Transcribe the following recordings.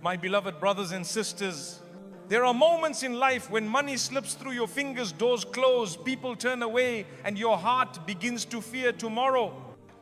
My beloved brothers and sisters, there are moments in life when money slips through your fingers, doors close, people turn away, and your heart begins to fear tomorrow.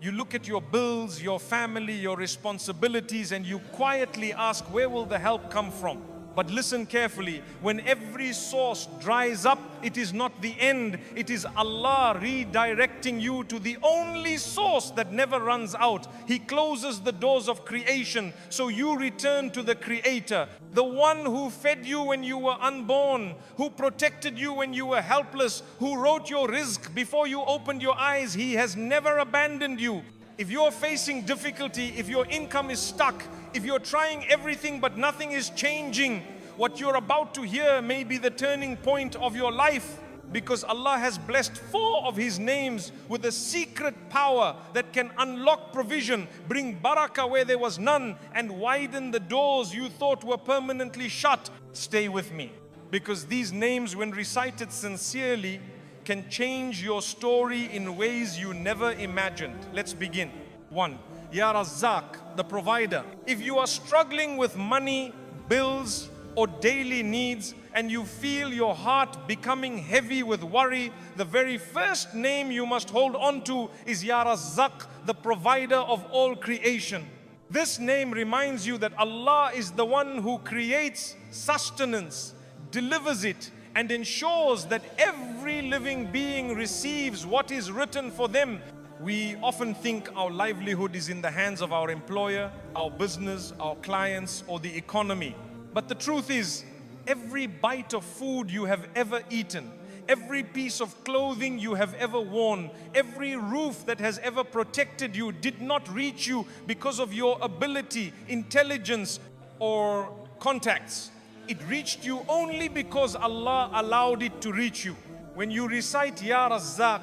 You look at your bills, your family, your responsibilities, and you quietly ask, where will the help come from? But listen carefully, when every source dries up, it is not the end. It is Allah redirecting you to the only source that never runs out. He closes the doors of creation, so you return to the Creator, the one who fed you when you were unborn, who protected you when you were helpless, who wrote your rizq before you opened your eyes. He has never abandoned you. If you're facing difficulty, if your income is stuck, if you're trying everything but nothing is changing, what you're about to hear may be the turning point of your life, because Allah has blessed 4 of His names with a secret power that can unlock provision, bring barakah where there was none, and widen the doors you thought were permanently shut. Stay with me, because these names, when recited sincerely, can change your story in ways you never imagined. Let's begin. 1. Ya Razzaq, the provider. If you are struggling with money, bills, or daily needs, and you feel your heart becoming heavy with worry, the very first name you must hold on to is Ya Razzaq, the provider of all creation. This name reminds you that Allah is the one who creates sustenance, delivers it, and ensures that every living being receives what is written for them. We often think our livelihood is in the hands of our employer, our business, our clients, or the economy. But the truth is, every bite of food you have ever eaten, every piece of clothing you have ever worn, every roof that has ever protected you did not reach you because of your ability, intelligence, or contacts. It reached you only because Allah allowed it to reach you. When you recite Ya Razzaq,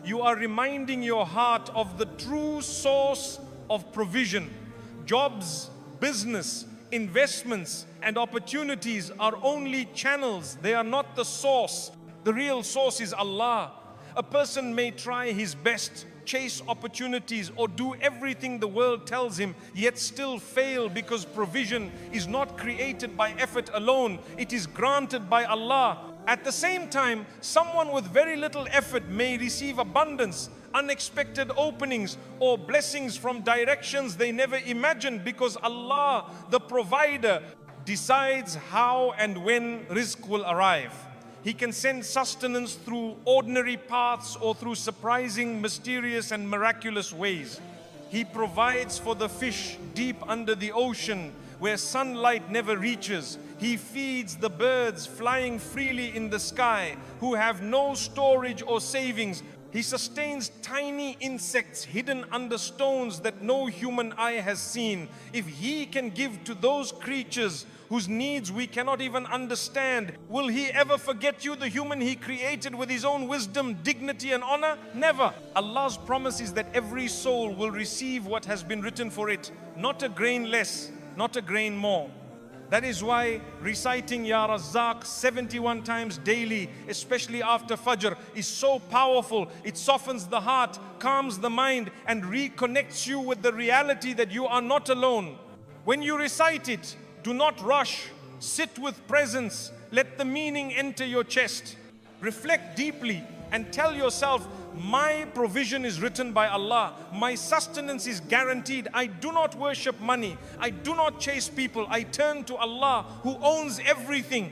you are reminding your heart of the true source of provision. Jobs, business, investments, and opportunities are only channels. They are not the source. The real source is Allah. A person may try his best, chase opportunities, or do everything the world tells him, yet still fail, because provision is not created by effort alone. It is granted by Allah. At the same time, someone with very little effort may receive abundance, unexpected openings, or blessings from directions they never imagined, because Allah, the provider, decides how and when rizq will arrive. He can send sustenance through ordinary paths or through surprising, mysterious, and miraculous ways. He provides for the fish deep under the ocean where sunlight never reaches. He feeds the birds flying freely in the sky who have no storage or savings. He sustains tiny insects hidden under stones that no human eye has seen. If He can give to those creatures whose needs we cannot even understand, will He ever forget you, the human He created with His own wisdom, dignity, and honor? Never. Allah's promise is that every soul will receive what has been written for it, not a grain less, not a grain more. That is why reciting Ya Razzaq 71 times daily, especially after Fajr, is so powerful. It softens the heart, calms the mind, and reconnects you with the reality that you are not alone. When you recite it, do not rush. Sit with presence. Let the meaning enter your chest. Reflect deeply and tell yourself, my provision is written by Allah. My sustenance is guaranteed. I do not worship money. I do not chase people. I turn to Allah who owns everything.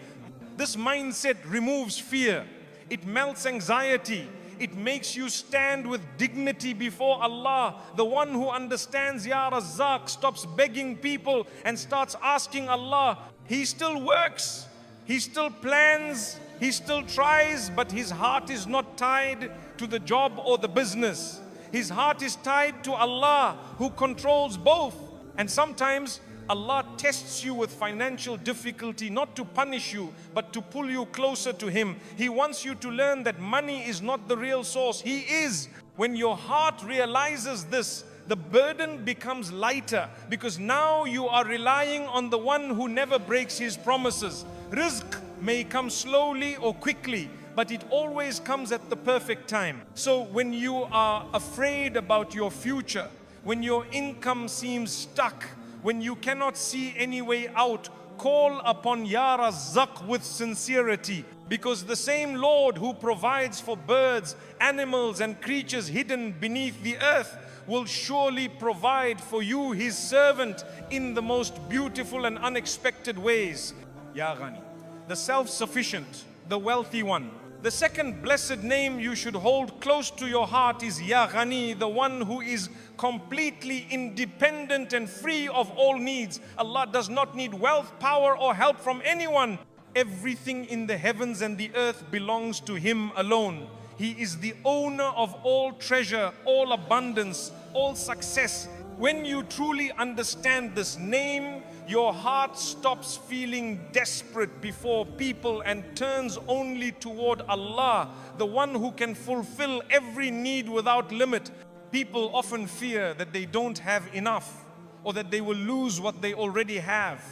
This mindset removes fear. It melts anxiety. It makes you stand with dignity before Allah. The one who understands Ya Razzaq stops begging people and starts asking Allah. He still works. He still plans. He still tries, but his heart is not tied to the job or the business. His heart is tied to Allah, who controls both. And sometimes Allah tests you with financial difficulty, not to punish you, but to pull you closer to Him. He wants you to learn that money is not the real source. He is. When your heart realizes this, the burden becomes lighter, because now you are relying on the one who never breaks His promises. Rizq may come slowly or quickly, but it always comes at the perfect time. So when you are afraid about your future, when your income seems stuck, when you cannot see any way out, call upon Ya Razzaq with sincerity, because the same Lord who provides for birds, animals and creatures hidden beneath the earth will surely provide for you, His servant, in the most beautiful and unexpected ways. Ya Ghani, the self-sufficient, the wealthy one. The second blessed name you should hold close to your heart is Ya Ghani, the one who is completely independent and free of all needs. Allah does not need wealth, power or help from anyone. Everything in the heavens and the earth belongs to Him alone. He is the owner of all treasure, all abundance, all success. When you truly understand this name, your heart stops feeling desperate before people and turns only toward Allah, the one who can fulfill every need without limit. People often fear that they don't have enough or that they will lose what they already have.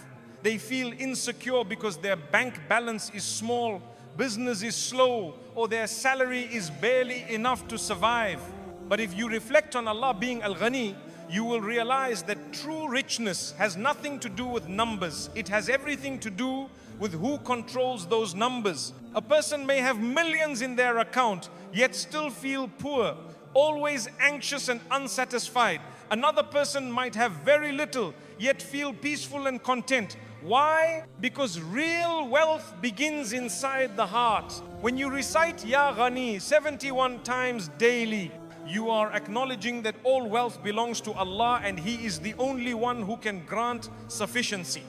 They feel insecure because their bank balance is small, business is slow, or their salary is barely enough to survive. But if you reflect on Allah being Al-Ghani, you will realize that true richness has nothing to do with numbers. It has everything to do with who controls those numbers. A person may have millions in their account, yet still feel poor, always anxious and unsatisfied. Another person might have very little, yet feel peaceful and content. Why? Because real wealth begins inside the heart. When you recite Ya Ghani 71 times daily, you are acknowledging that all wealth belongs to Allah and He is the only one who can grant sufficiency.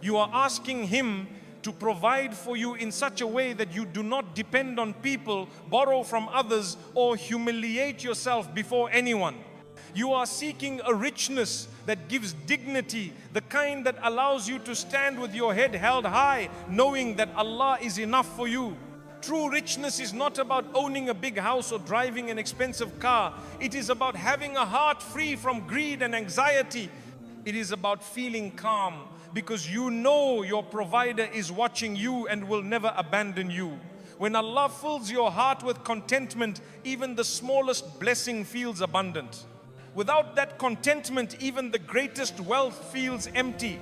You are asking Him to provide for you in such a way that you do not depend on people, borrow from others, or humiliate yourself before anyone. You are seeking a richness that gives dignity, the kind that allows you to stand with your head held high, knowing that Allah is enough for you. True richness is not about owning a big house or driving an expensive car. It is about having a heart free from greed and anxiety. It is about feeling calm because you know your provider is watching you and will never abandon you. When Allah fills your heart with contentment, even the smallest blessing feels abundant. Without that contentment, even the greatest wealth feels empty.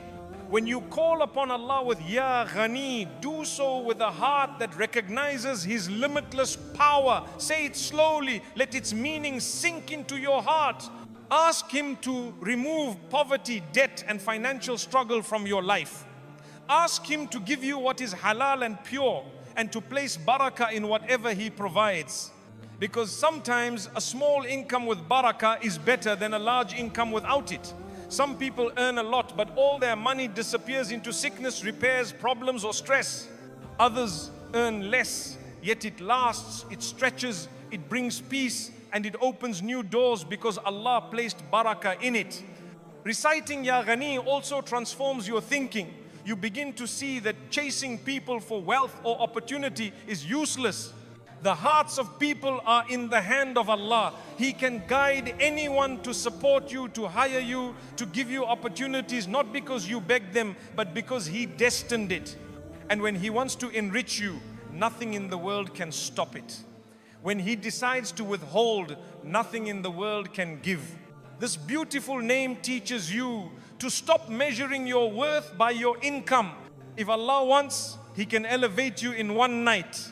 When you call upon Allah with Ya Ghani, do so with a heart that recognizes His limitless power. Say it slowly, let its meaning sink into your heart. Ask Him to remove poverty, debt and financial struggle from your life. Ask Him to give you what is halal and pure and to place barakah in whatever He provides. Because sometimes a small income with barakah is better than a large income without it. Some people earn a lot, but all their money disappears into sickness, repairs, problems or stress. Others earn less, yet it lasts, it stretches, it brings peace and it opens new doors because Allah placed barakah in it. Reciting Ya Ghani also transforms your thinking. You begin to see that chasing people for wealth or opportunity is useless. The hearts of people are in the hand of Allah. He can guide anyone to support you, to hire you, to give you opportunities, not because you begged them, but because He destined it. And when He wants to enrich you, nothing in the world can stop it. When He decides to withhold, nothing in the world can give. This beautiful name teaches you to stop measuring your worth by your income. If Allah wants, He can elevate you in one night.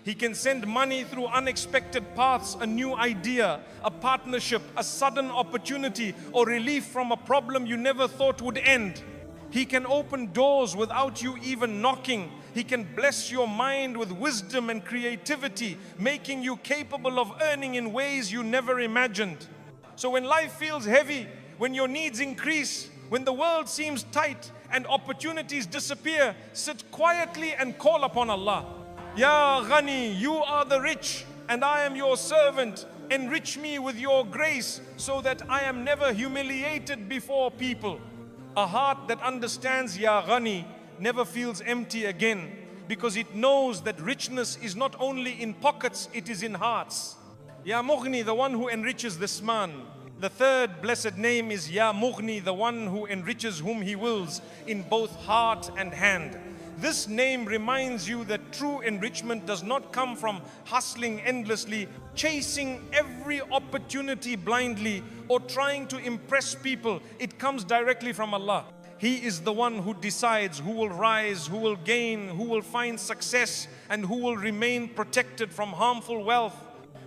He can send money through unexpected paths, a new idea, a partnership, a sudden opportunity, or relief from a problem you never thought would end. He can open doors without you even knocking. He can bless your mind with wisdom and creativity, making you capable of earning in ways you never imagined. So when life feels heavy, when your needs increase, when the world seems tight and opportunities disappear, sit quietly and call upon Allah. Ya Ghani, you are the rich and I am your servant. Enrich me with your grace so that I am never humiliated before people. A heart that understands Ya Ghani never feels empty again because it knows that richness is not only in pockets, it is in hearts. Ya Mughni, the one who enriches this man. The third blessed name is Ya Mughni, the one who enriches whom He wills in both heart and hand. This name reminds you that true enrichment does not come from hustling endlessly, chasing every opportunity blindly, or trying to impress people. It comes directly from Allah. He is the one who decides who will rise, who will gain, who will find success, and who will remain protected from harmful wealth.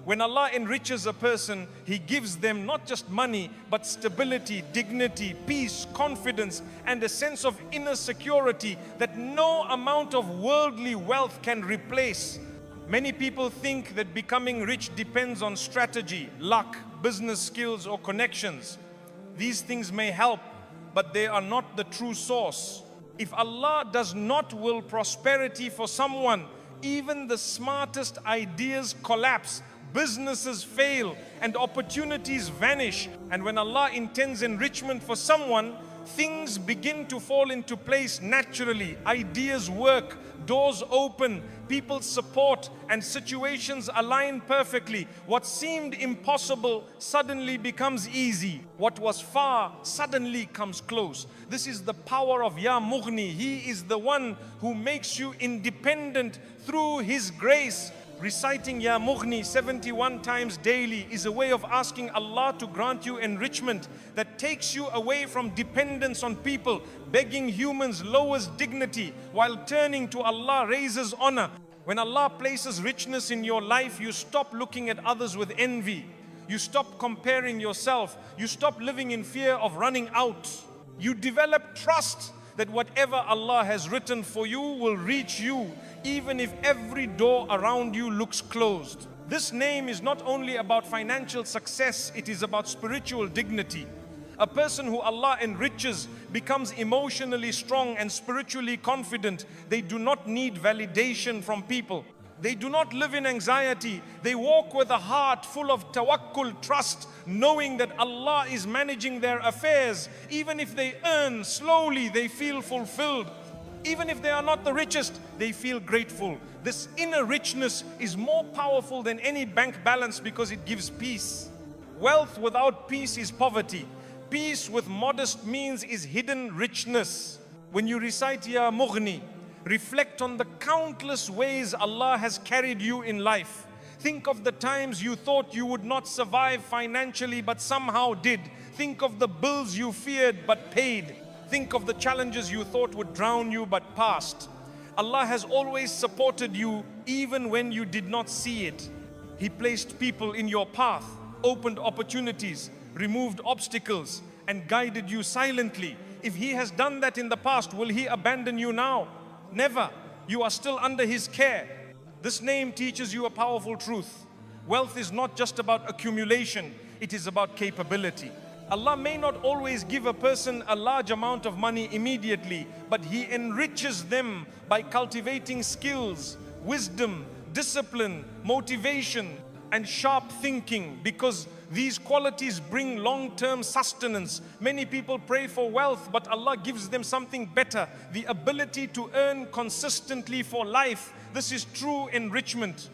When Allah enriches a person, He gives them not just money, but stability, dignity, peace, confidence, and a sense of inner security that no amount of worldly wealth can replace. Many people think that becoming rich depends on strategy, luck, business skills, or connections. These things may help, but they are not the true source. If Allah does not will prosperity for someone, even the smartest ideas collapse, businesses fail, and opportunities vanish. And when Allah intends enrichment for someone, things begin to fall into place naturally. Ideas work, doors open, people support, and situations align perfectly. What seemed impossible suddenly becomes easy. What was far suddenly comes close. This is the power of Ya Mughni. He is the one who makes you independent through His grace. Reciting Ya Mughni 71 times daily is a way of asking Allah to grant you enrichment that takes you away from dependence on people. Begging humans lowers dignity, while turning to Allah raises honor. When Allah places richness in your life, you stop looking at others with envy. You stop comparing yourself. You stop living in fear of running out. You develop trust that whatever Allah has written for you will reach you, even if every door around you looks closed. This name is not only about financial success, it is about spiritual dignity. A person who Allah enriches becomes emotionally strong and spiritually confident. They do not need validation from people. They do not live in anxiety. They walk with a heart full of tawakkul, trust, knowing that Allah is managing their affairs. Even if they earn slowly, they feel fulfilled. Even if they are not the richest, they feel grateful. This inner richness is more powerful than any bank balance because it gives peace. Wealth without peace is poverty. Peace with modest means is hidden richness. When you recite Ya Mughni, reflect on the countless ways Allah has carried you in life. Think of the times you thought you would not survive financially but somehow did. Think of the bills you feared but paid. Think of the challenges you thought would drown you but passed. Allah has always supported you even when you did not see it. He placed people in your path, opened opportunities, removed obstacles, and guided you silently. If He has done that in the past, will He abandon you now? Never. You are still under His care. This name teaches you a powerful truth. Wealth is not just about accumulation, it is about capability. Allah may not always give a person a large amount of money immediately, but He enriches them by cultivating skills, wisdom, discipline, motivation, and sharp thinking, because these qualities bring long-term sustenance. Many people pray for wealth, but Allah gives them something better, the ability to earn consistently for life. This is true enrichment.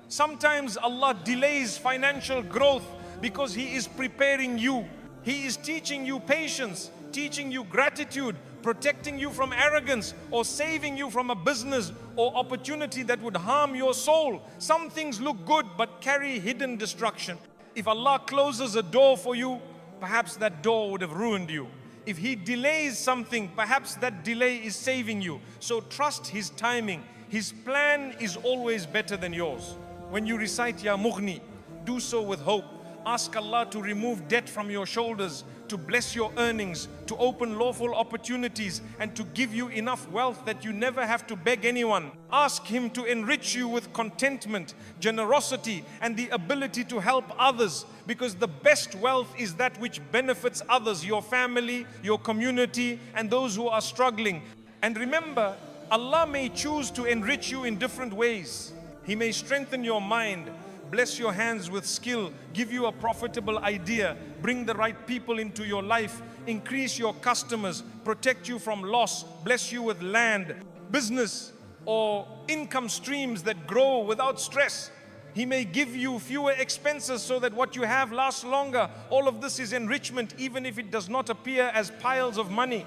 Sometimes Allah delays financial growth because He is preparing you. He is teaching you patience, teaching you gratitude, protecting you from arrogance, or saving you from a business or opportunity that would harm your soul. Some things look good but carry hidden destruction. If Allah closes a door for you, perhaps that door would have ruined you. If He delays something, perhaps that delay is saving you. So trust His timing. His plan is always better than yours. When you recite Ya Mughni, do so with hope. Ask Allah to remove debt from your shoulders, to bless your earnings, to open lawful opportunities, and to give you enough wealth that you never have to beg anyone. Ask Him to enrich you with contentment, generosity, and the ability to help others, because the best wealth is that which benefits others, your family, your community, and those who are struggling. And remember, Allah may choose to enrich you in different ways. He may strengthen your mind, bless your hands with skill, give you a profitable idea, bring the right people into your life, increase your customers, protect you from loss, bless you with land, business, or income streams that grow without stress. He may give you fewer expenses so that what you have lasts longer. All of this is enrichment, even if it does not appear as piles of money.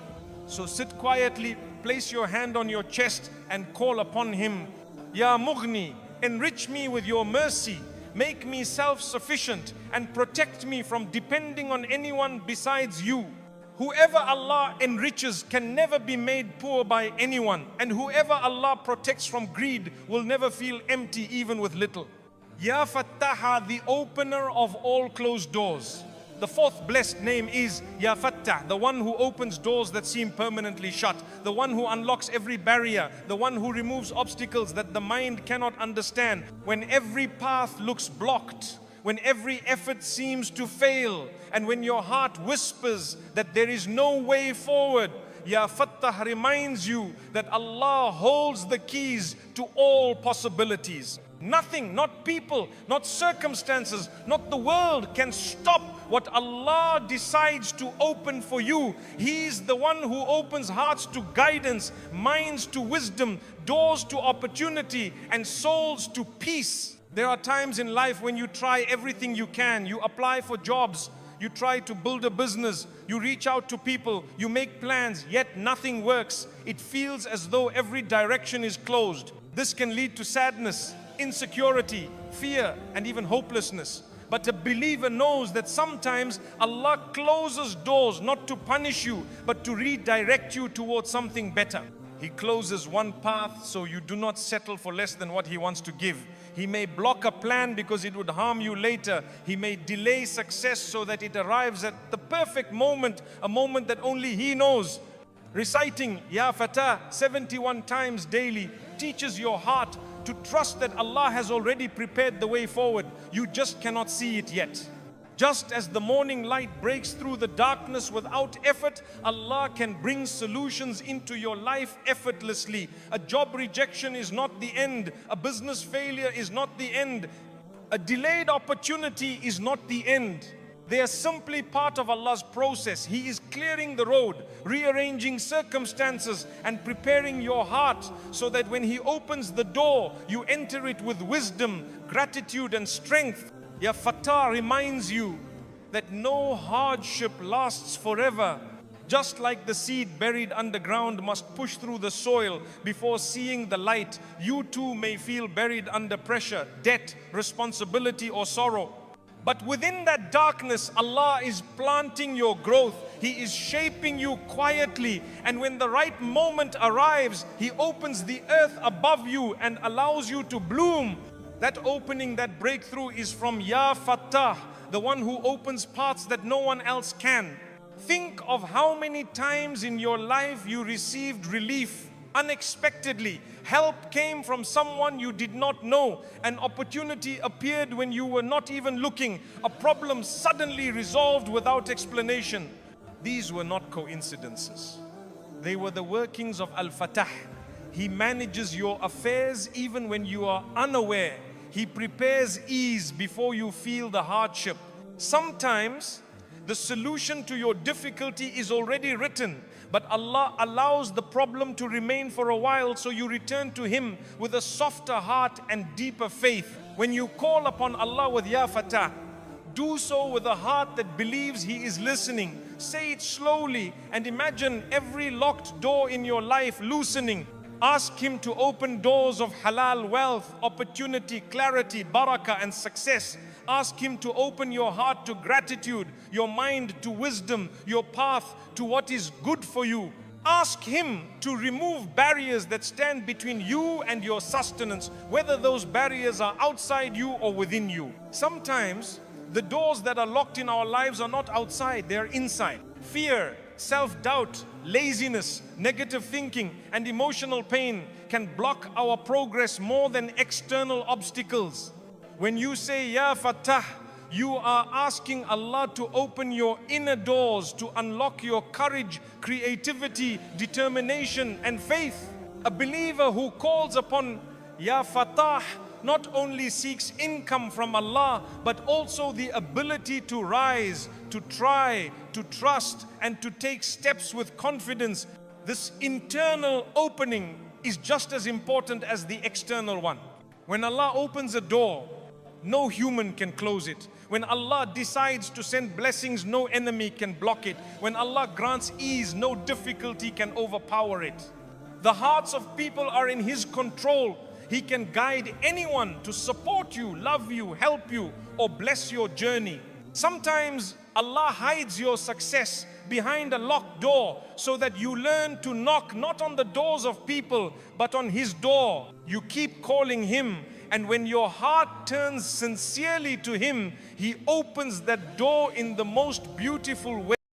So sit quietly, place your hand on your chest and call upon Him. Ya Mughni, enrich me with your mercy. Make me self-sufficient and protect me from depending on anyone besides you. Whoever Allah enriches can never be made poor by anyone. And whoever Allah protects from greed will never feel empty even with little. Ya Fattaha, the opener of all closed doors. The fourth blessed name is Ya Fattah, the one who opens doors that seem permanently shut, the one who unlocks every barrier, the one who removes obstacles that the mind cannot understand. When every path looks blocked, when every effort seems to fail, and when your heart whispers that there is no way forward, Ya Fattah reminds you that Allah holds the keys to all possibilities. Nothing, not people, not circumstances, not the world can stop what Allah decides to open for you. He is the one who opens hearts to guidance, minds to wisdom, doors to opportunity, and souls to peace. There are times in life when you try everything you can. You apply for jobs, you try to build a business, you reach out to people, you make plans, yet nothing works. It feels as though every direction is closed. This can lead to sadness, insecurity, fear, and even hopelessness. But a believer knows that sometimes Allah closes doors not to punish you, but to redirect you towards something better. He closes one path so you do not settle for less than what He wants to give. He may block a plan because it would harm you later. He may delay success so that it arrives at the perfect moment, a moment that only He knows. Reciting Ya Fatah 71 times daily teaches your heart to trust that Allah has already prepared the way forward. You just cannot see it yet. Just as the morning light breaks through the darkness without effort, Allah can bring solutions into your life effortlessly. A job rejection is not the end. A business failure is not the end. A delayed opportunity is not the end. They are simply part of Allah's process. He is clearing the road, rearranging circumstances, and preparing your heart so that when He opens the door, you enter it with wisdom, gratitude, and strength. Ya Fatah reminds you that no hardship lasts forever. Just like the seed buried underground must push through the soil before seeing the light, you too may feel buried under pressure, debt, responsibility, or sorrow. But within that darkness, Allah is planting your growth. He is shaping you quietly. And when the right moment arrives, He opens the earth above you and allows you to bloom. That opening, that breakthrough is from Ya Fattah, the one who opens paths that no one else can. Think of how many times in your life you received relief unexpectedly. Help came from someone you did not know. An opportunity appeared when you were not even looking. A problem suddenly resolved without explanation. These were not coincidences. They were the workings of Al-Fatah. He manages your affairs even when you are unaware. He prepares ease before you feel the hardship. Sometimes the solution to your difficulty is already written, but Allah allows the problem to remain for a while so you return to Him with a softer heart and deeper faith. When you call upon Allah with Ya Fatah, do so with a heart that believes He is listening. Say it slowly and imagine every locked door in your life loosening. Ask Him to open doors of halal wealth, opportunity, clarity, barakah, and success. Ask Him to open your heart to gratitude, your mind to wisdom, your path to what is good for you. Ask Him to remove barriers that stand between you and your sustenance, whether those barriers are outside you or within you. Sometimes the doors that are locked in our lives are not outside, they are inside. Fear, self-doubt, laziness, negative thinking, and emotional pain can block our progress more than external obstacles. When you say Ya Fatah, you are asking Allah to open your inner doors to unlock your courage, creativity, determination, and faith. A believer who calls upon Ya Fatah not only seeks income from Allah, but also the ability to rise, to try, to trust, and to take steps with confidence. This internal opening is just as important as the external one. When Allah opens a door, no human can close it. When Allah decides to send blessings, no enemy can block it. When Allah grants ease, no difficulty can overpower it. The hearts of people are in His control. He can guide anyone to support you, love you, help you, or bless your journey. Sometimes Allah hides your success behind a locked door so that you learn to knock not on the doors of people but on His door. You keep calling Him, and when your heart turns sincerely to Him, He opens that door in the most beautiful way.